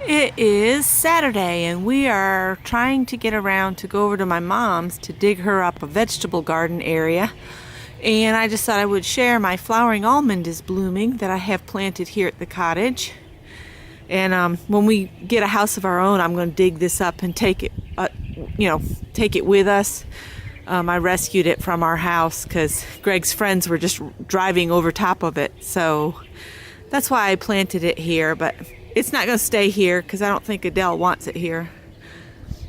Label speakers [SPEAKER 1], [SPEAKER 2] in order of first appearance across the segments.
[SPEAKER 1] It is Saturday and we are trying to get around to go over to my mom's to dig her up a vegetable garden area. And I just thought I would share my flowering almond is blooming that I have planted here at the cottage. And when we get a house of our own, I'm going to dig this up and take it, take it with us. I rescued it from our house because Greg's friends were just driving over top of it. So that's why I planted it here, but it's not going to stay here because I don't think Adele wants it here.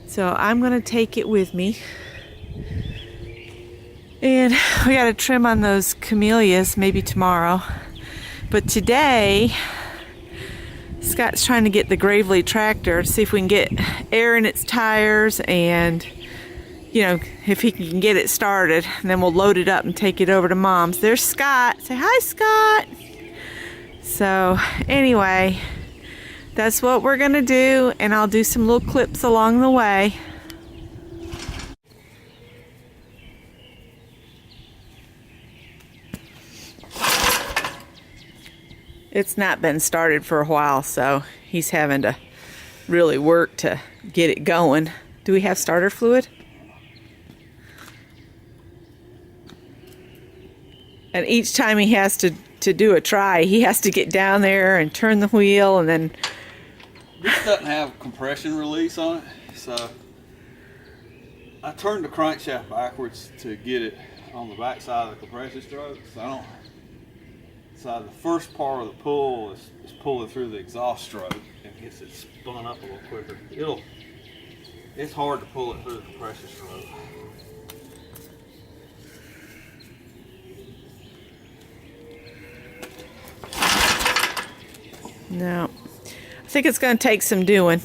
[SPEAKER 1] So I'm going to take it with me. And we got to trim on those camellias maybe tomorrow. But today, Scott's trying to get the Gravely tractor to see if we can get air in its tires and, if he can get it started. And then we'll load it up and take it over to Mom's. There's Scott. Say hi, Scott. So anyway, that's what we're going to do. And I'll do some little clips along the way. It's not been started for a while, so he's having to really work to get it going. Do we have starter fluid? And each time he has to do a try, he has to get down there and turn the wheel and then...
[SPEAKER 2] This doesn't have compression release on it, so I turned the crankshaft backwards to get it on the back side of the compression stroke. So the first part of the pull is pulling through the exhaust stroke and gets it spun up a little quicker. It's hard to pull it through the compression stroke.
[SPEAKER 1] No, I think it's going to take some doing.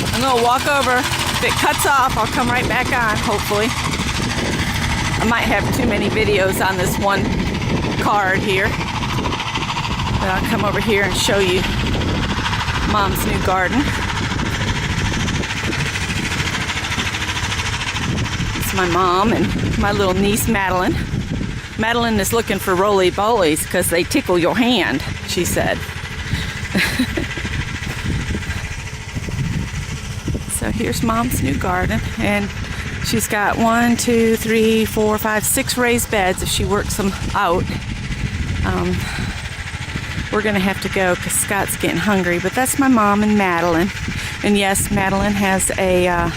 [SPEAKER 1] I'm going to walk over. If it cuts off, I'll come right back on, hopefully. I might have too many videos on this one card here. But I'll come over here and show you Mom's new garden. It's my mom and my little niece, Madeline. Madeline is looking for roly-polies because they tickle your hand, she said. So here's Mom's new garden, and she's got 1, 2, 3, 4, 5, 6 raised beds if she works them out. We're going to have to go because Scott's getting hungry, but that's my mom and Madeline. And yes, Madeline has a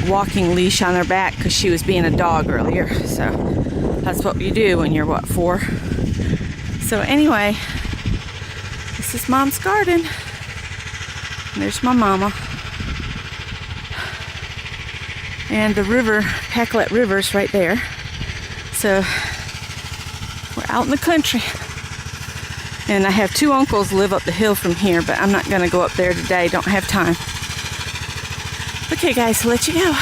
[SPEAKER 1] walking leash on her back because she was being a dog earlier. So that's what you do when you're, 4? So anyway, this is Mom's garden. And there's my mama. And the river, Pacolet River's right there. So we're out in the country. And I have 2 uncles live up the hill from here, but I'm not going to go up there today. Don't have time. Okay, guys, so let you go.